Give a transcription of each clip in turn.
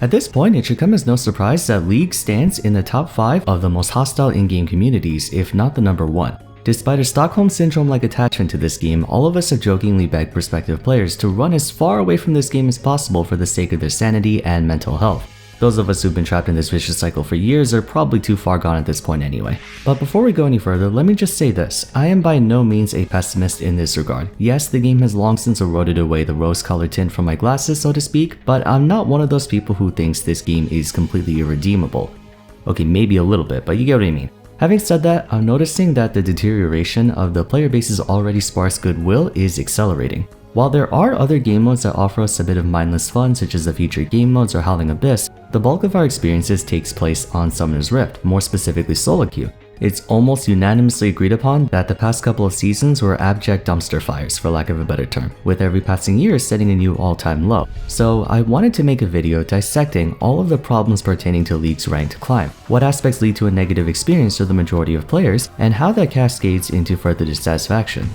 At this point, it should come as no surprise that League stands in the top 5 of the most hostile in-game communities, if not the number 1. Despite a Stockholm Syndrome-like attachment to this game, all of us have jokingly begged prospective players to run as far away from this game as possible for the sake of their sanity and mental health. Those of us who've been trapped in this vicious cycle for years are probably too far gone at this point anyway. But before we go any further, let me just say this. I am by no means a pessimist in this regard. Yes, the game has long since eroded away the rose-colored tint from my glasses, so to speak, but I'm not one of those people who thinks this game is completely irredeemable. Okay, maybe a little bit, but you get what I mean. Having said that, I'm noticing that the deterioration of the player base's already sparse goodwill is accelerating. While there are other game modes that offer us a bit of mindless fun, such as the featured game modes or Howling Abyss, the bulk of our experiences takes place on Summoner's Rift, more specifically solo queue. It's almost unanimously agreed upon that the past couple of seasons were abject dumpster fires, for lack of a better term, with every passing year setting a new all-time low. So I wanted to make a video dissecting all of the problems pertaining to League's ranked climb, what aspects lead to a negative experience for the majority of players, and how that cascades into further dissatisfaction.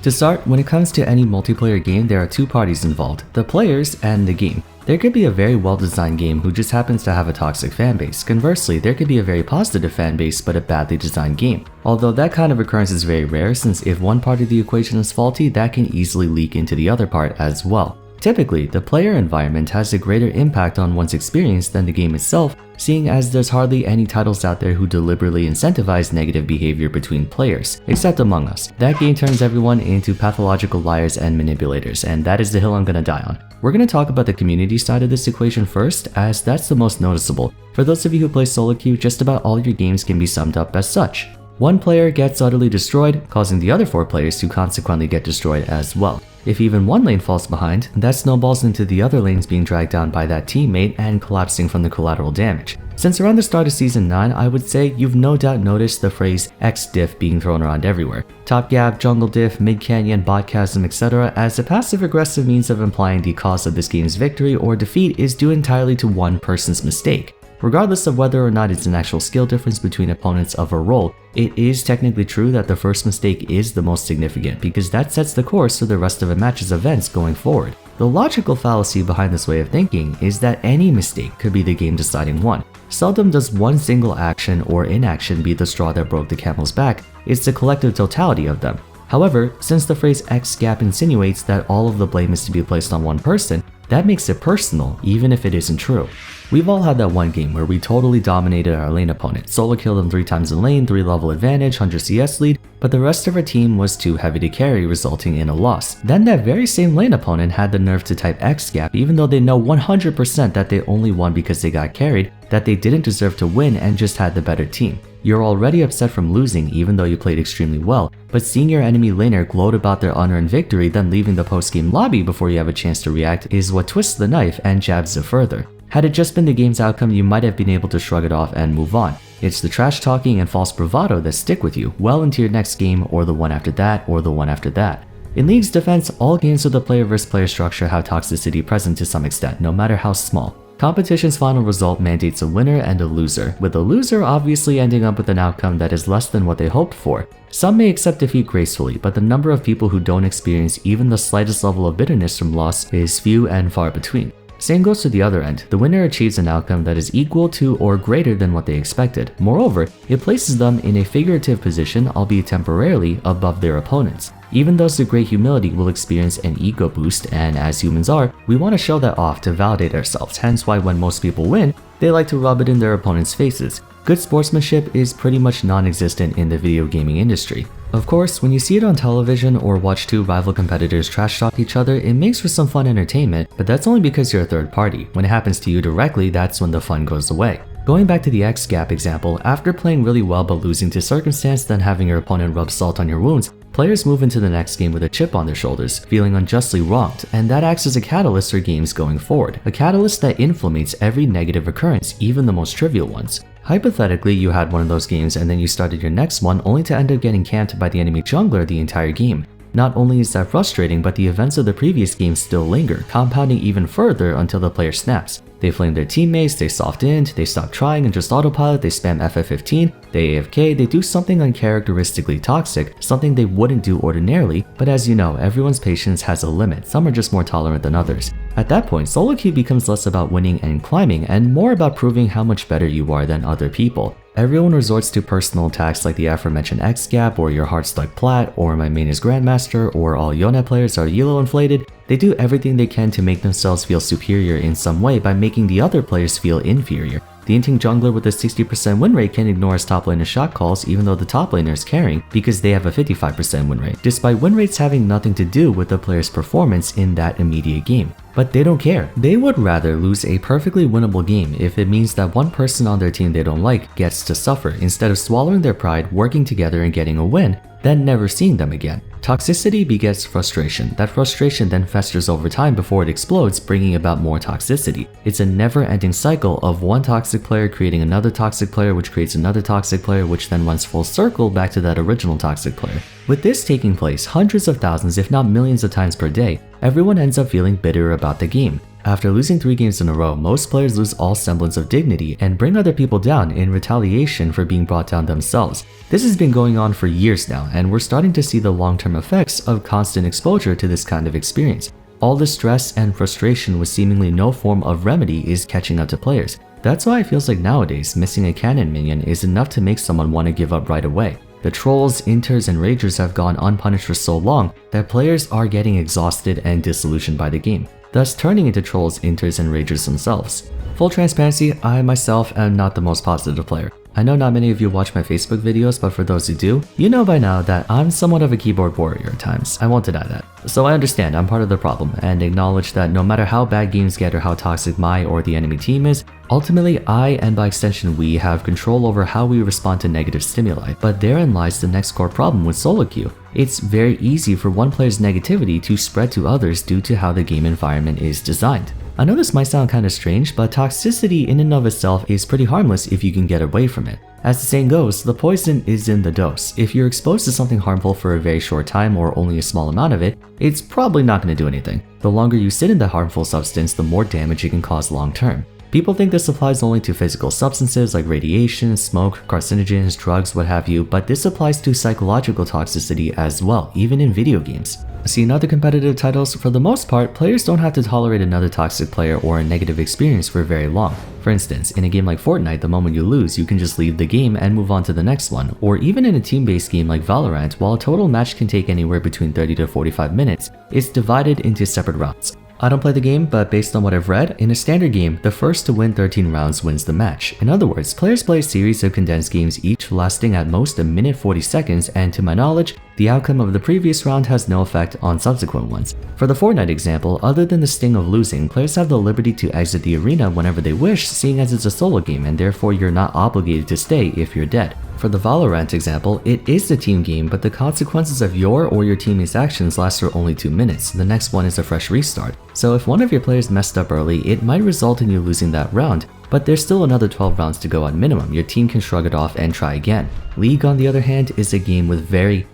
To start, when it comes to any multiplayer game, there are two parties involved, the players and the game. There could be a very well-designed game who just happens to have a toxic fanbase. Conversely, there could be a very positive fanbase but a badly designed game. Although that kind of occurrence is very rare, since if one part of the equation is faulty, that can easily leak into the other part as well. Typically, the player environment has a greater impact on one's experience than the game itself, seeing as there's hardly any titles out there who deliberately incentivize negative behavior between players, except Among Us. That game turns everyone into pathological liars and manipulators, and that is the hill I'm gonna die on. We're gonna talk about the community side of this equation first, as that's the most noticeable. For those of you who play solo queue, just about all your games can be summed up as such. One player gets utterly destroyed, causing the other 4 players to consequently get destroyed as well. If even one lane falls behind, that snowballs into the other lanes being dragged down by that teammate and collapsing from the collateral damage. Since around the start of Season 9, I would say you've no doubt noticed the phrase X-diff being thrown around everywhere. Top gap, jungle diff, mid canyon, bot chasm, etc. as a passive-aggressive means of implying the cause of this game's victory or defeat is due entirely to one person's mistake. Regardless of whether or not it's an actual skill difference between opponents of a role, it is technically true that the first mistake is the most significant because that sets the course for the rest of a match's events going forward. The logical fallacy behind this way of thinking is that any mistake could be the game deciding one. Seldom does one single action or inaction be the straw that broke the camel's back, it's the collective totality of them. However, since the phrase X-gap insinuates that all of the blame is to be placed on one person, that makes it personal even if it isn't true. We've all had that one game where we totally dominated our lane opponent, solo killed him 3 times in lane, 3 level advantage, 100 CS lead, but the rest of our team was too heavy to carry, resulting in a loss. Then that very same lane opponent had the nerve to type X-gap even though they know 100% that they only won because they got carried, that they didn't deserve to win and just had the better team. You're already upset from losing even though you played extremely well, but seeing your enemy laner gloat about their unearned victory then leaving the post-game lobby before you have a chance to react is what twists the knife and jabs it further. Had it just been the game's outcome, you might have been able to shrug it off and move on. It's the trash talking and false bravado that stick with you well into your next game or the one after that or the one after that. In League's defense, all games with a player versus player structure have toxicity present to some extent, no matter how small. Competition's final result mandates a winner and a loser, with the loser obviously ending up with an outcome that is less than what they hoped for. Some may accept defeat gracefully, but the number of people who don't experience even the slightest level of bitterness from loss is few and far between. Same goes to the other end. The winner achieves an outcome that is equal to or greater than what they expected. Moreover, it places them in a figurative position, albeit temporarily, above their opponents. Even those with great humility will experience an ego boost, and as humans are, we want to show that off to validate ourselves, hence why when most people win, they like to rub it in their opponents' faces. Good sportsmanship is pretty much non-existent in the video gaming industry. Of course, when you see it on television or watch 2 rival competitors trash talk each other, it makes for some fun entertainment, but that's only because you're a third party. When it happens to you directly, that's when the fun goes away. Going back to the X-gap example, after playing really well but losing to circumstance, then having your opponent rub salt on your wounds, players move into the next game with a chip on their shoulders, feeling unjustly wronged, and that acts as a catalyst for games going forward, a catalyst that inflammates every negative occurrence, even the most trivial ones. Hypothetically, you had one of those games and then you started your next one only to end up getting camped by the enemy jungler the entire game. Not only is that frustrating, but the events of the previous game still linger, compounding even further until the player snaps. They flame their teammates, they soft int, they stop trying and just autopilot, they spam FF15, they AFK, they do something uncharacteristically toxic, something they wouldn't do ordinarily, but as you know, everyone's patience has a limit, some are just more tolerant than others. At that point, solo queue becomes less about winning and climbing and more about proving how much better you are than other people. Everyone resorts to personal attacks like the aforementioned X gap, or your heart stuck plat, or my main is Grandmaster, or all Yone players are Yellow inflated. They do everything they can to make themselves feel superior in some way by making the other players feel inferior. The inting jungler with a 60% win rate can ignore his top laner's shot calls even though the top laner is carrying because they have a 55% win rate, despite win rates having nothing to do with the player's performance in that immediate game. But they don't care. They would rather lose a perfectly winnable game if it means that one person on their team they don't like gets to suffer, instead of swallowing their pride, working together and getting a win, then never seeing them again. Toxicity begets frustration. That frustration then festers over time before it explodes, bringing about more toxicity. It's a never-ending cycle of one toxic player creating another toxic player, which creates another toxic player, which then runs full circle back to that original toxic player. With this taking place hundreds of thousands, if not millions of times per day, everyone ends up feeling bitter about the game. After losing 3 games in a row, most players lose all semblance of dignity and bring other people down in retaliation for being brought down themselves. This has been going on for years now, and we're starting to see the long-term effects of constant exposure to this kind of experience. All the stress and frustration with seemingly no form of remedy is catching up to players. That's why it feels like nowadays, missing a cannon minion is enough to make someone want to give up right away. The trolls, inters, and ragers have gone unpunished for so long that players are getting exhausted and disillusioned by the game, thus turning into trolls, inters, and ragers themselves. Full transparency, I myself am not the most positive player. I know not many of you watch my Facebook videos, but for those who do, you know by now that I'm somewhat of a keyboard warrior at times. I won't deny that. So I understand I'm part of the problem and acknowledge that no matter how bad games get or how toxic my or the enemy team is, ultimately I, and by extension we, have control over how we respond to negative stimuli. But therein lies the next core problem with solo queue. It's very easy for one player's negativity to spread to others due to how the game environment is designed. I know this might sound kinda strange, but toxicity in and of itself is pretty harmless if you can get away from it. As the saying goes, the poison is in the dose. If you're exposed to something harmful for a very short time or only a small amount of it, it's probably not going to do anything. The longer you sit in the harmful substance, the more damage it can cause long term. People think this applies only to physical substances like radiation, smoke, carcinogens, drugs, what have you, but this applies to psychological toxicity as well, even in video games. See, in other competitive titles, for the most part, players don't have to tolerate another toxic player or a negative experience for very long. For instance, in a game like Fortnite, the moment you lose, you can just leave the game and move on to the next one. Or even in a team-based game like Valorant, while a total match can take anywhere between 30 to 45 minutes, it's divided into separate rounds. I don't play the game, but based on what I've read, in a standard game, the first to win 13 rounds wins the match. In other words, players play a series of condensed games, each lasting at most a minute 40 seconds, and to my knowledge, the outcome of the previous round has no effect on subsequent ones. For the Fortnite example, other than the sting of losing, players have the liberty to exit the arena whenever they wish, seeing as it's a solo game and therefore you're not obligated to stay if you're dead. For the Valorant example, it is a team game, but the consequences of your or your teammates' actions last for only 2 minutes. The next one is a fresh restart. So if one of your players messed up early, it might result in you losing that round, but there's still another 12 rounds to go at minimum. Your team can shrug it off and try again. League, on the other hand, is a game with very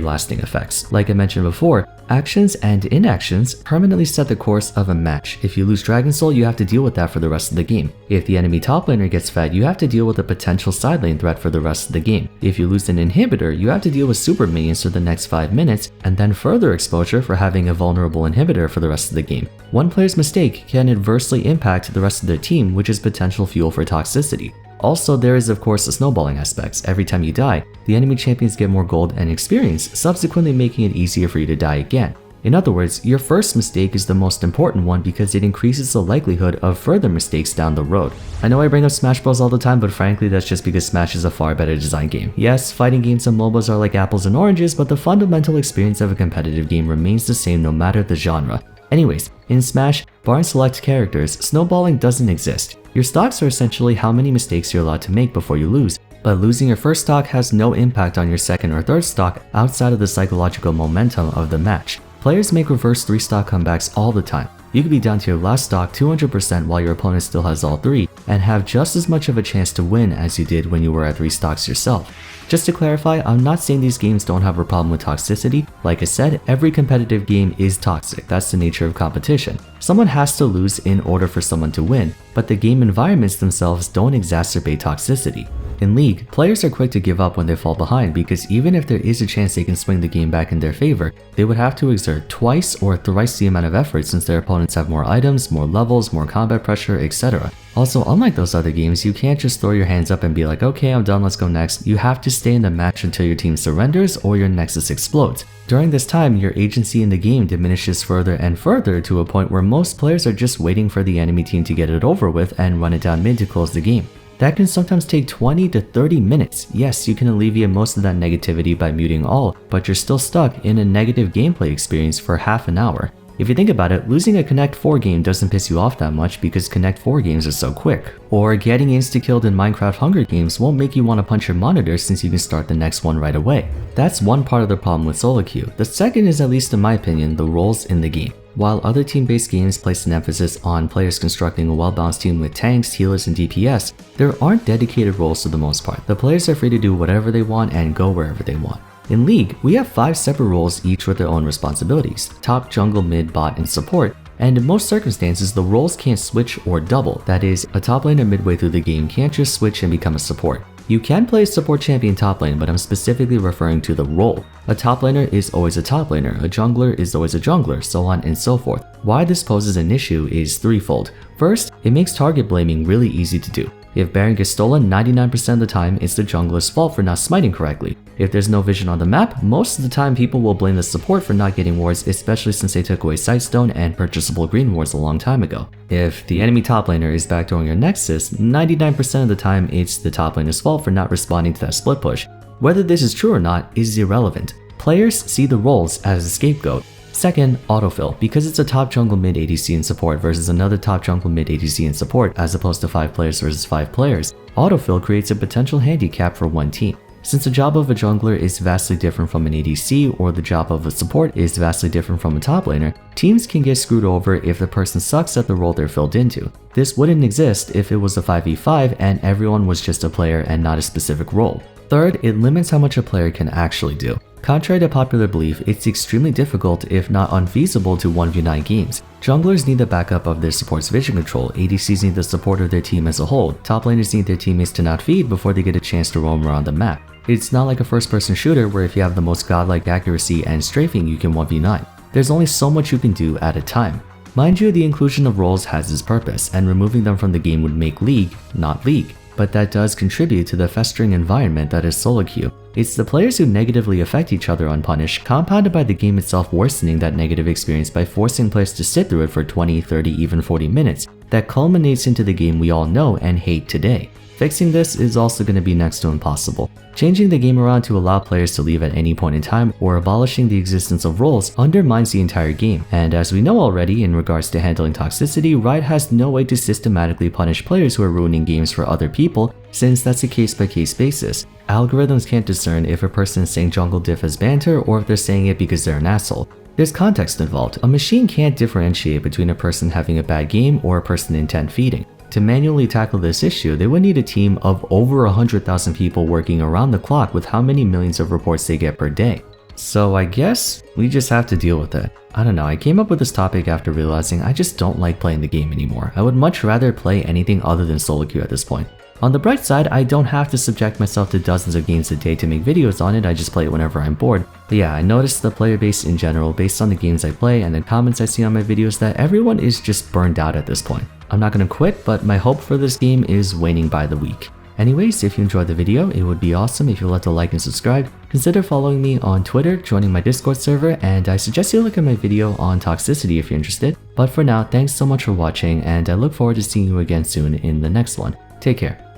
lasting effects. Like I mentioned before, actions and inactions permanently set the course of a match. If you lose Dragon Soul, you have to deal with that for the rest of the game. If the enemy top laner gets fed, you have to deal with a potential side lane threat for the rest of the game. If you lose an inhibitor, you have to deal with super minions for the next 5 minutes, and then further exposure for having a vulnerable inhibitor for the rest of the game. One player's mistake can adversely impact the rest of their team, which is potential fuel for toxicity. Also, there is of course the snowballing aspects. Every time you die, the enemy champions get more gold and experience, subsequently making it easier for you to die again. In other words, your first mistake is the most important one because it increases the likelihood of further mistakes down the road. I know I bring up Smash Bros all the time, but frankly that's just because Smash is a far better designed game. Yes, fighting games and MOBAs are like apples and oranges, but the fundamental experience of a competitive game remains the same no matter the genre. Anyways, in Smash, barring select characters, snowballing doesn't exist. Your stocks are essentially how many mistakes you're allowed to make before you lose, but losing your first stock has no impact on your second or third stock outside of the psychological momentum of the match. Players make reverse 3-stock comebacks all the time. You could be down to your last stock 200% while your opponent still has all 3, and have just as much of a chance to win as you did when you were at 3 stocks yourself. Just to clarify, I'm not saying these games don't have a problem with toxicity. Like I said, every competitive game is toxic. That's the nature of competition. Someone has to lose in order for someone to win, but the game environments themselves don't exacerbate toxicity. In League, players are quick to give up when they fall behind because even if there is a chance they can swing the game back in their favor, they would have to exert twice or thrice the amount of effort since their opponents have more items, more levels, more combat pressure, etc. Also, unlike those other games, you can't just throw your hands up and be like, okay, I'm done, let's go next. You have to stay in the match until your team surrenders or your nexus explodes. During this time, your agency in the game diminishes further and further to a point where most players are just waiting for the enemy team to get it over with and run it down mid to close the game. That can sometimes take 20 to 30 minutes. Yes, you can alleviate most of that negativity by muting all, but you're still stuck in a negative gameplay experience for half an hour. If you think about it, losing a Connect 4 game doesn't piss you off that much because Connect 4 games are so quick. Or getting insta-killed in Minecraft Hunger Games won't make you want to punch your monitor since you can start the next one right away. That's one part of the problem with solo queue. The second is, at least in my opinion, the roles in the game. While other team-based games place an emphasis on players constructing a well-balanced team with tanks, healers, and DPS, there aren't dedicated roles for the most part. The players are free to do whatever they want and go wherever they want. In League, we have 5 separate roles, each with their own responsibilities: top, jungle, mid, bot, and support. And in most circumstances, the roles can't switch or double. That is, a top laner midway through the game can't just switch and become a support. You can play a support champion top lane, but I'm specifically referring to the role. A top laner is always a top laner, a jungler is always a jungler, so on and so forth. Why this poses an issue is threefold. First, it makes target blaming really easy to do. If Baron gets stolen 99% of the time, it's the jungler's fault for not smiting correctly. If there's no vision on the map, most of the time people will blame the support for not getting wards, especially since they took away Sightstone and purchasable green wards a long time ago. If the enemy top laner is backdooring your nexus, 99% of the time it's the top laner's fault for not responding to that split push. Whether this is true or not is irrelevant. Players see the roles as a scapegoat. Second, autofill. Because it's a top jungle mid ADC and support versus another top jungle mid ADC and support as opposed to 5 players versus 5 players, autofill creates a potential handicap for one team. Since the job of a jungler is vastly different from an ADC, or the job of a support is vastly different from a top laner, teams can get screwed over if the person sucks at the role they're filled into. This wouldn't exist if it was a 5v5 and everyone was just a player and not a specific role. Third, it limits how much a player can actually do. Contrary to popular belief, it's extremely difficult, if not unfeasible, to 1v9 games. Junglers need the backup of their support's vision control, ADCs need the support of their team as a whole, top laners need their teammates to not feed before they get a chance to roam around the map. It's not like a first-person shooter where if you have the most godlike accuracy and strafing you can 1v9. There's only so much you can do at a time. Mind you, the inclusion of roles has its purpose, and removing them from the game would make League not League. But that does contribute to the festering environment that is solo queue. It's the players who negatively affect each other unpunished, compounded by the game itself worsening that negative experience by forcing players to sit through it for 20, 30, even 40 minutes, that culminates into the game we all know and hate today. Fixing this is also going to be next to impossible. Changing the game around to allow players to leave at any point in time or abolishing the existence of roles undermines the entire game, and as we know already in regards to handling toxicity, Riot has no way to systematically punish players who are ruining games for other people since that's a case-by-case basis. Algorithms can't discern if a person is saying jungle diff as banter or if they're saying it because they're an asshole. There's context involved. A machine can't differentiate between a person having a bad game or a person intent feeding. To manually tackle this issue, they would need a team of over 100,000 people working around the clock with how many millions of reports they get per day. So I guess we just have to deal with it. I don't know, I came up with this topic after realizing I just don't like playing the game anymore. I would much rather play anything other than solo queue at this point. On the bright side, I don't have to subject myself to dozens of games a day to make videos on it, I just play it whenever I'm bored. But yeah, I noticed the player base in general, based on the games I play and the comments I see on my videos, that everyone is just burned out at this point. I'm not gonna quit, but my hope for this game is waning by the week. Anyways, if you enjoyed the video, it would be awesome if you would like to like and subscribe. Consider following me on Twitter, joining my Discord server, and I suggest you look at my video on toxicity if you're interested. But for now, thanks so much for watching, and I look forward to seeing you again soon in the next one. Take care.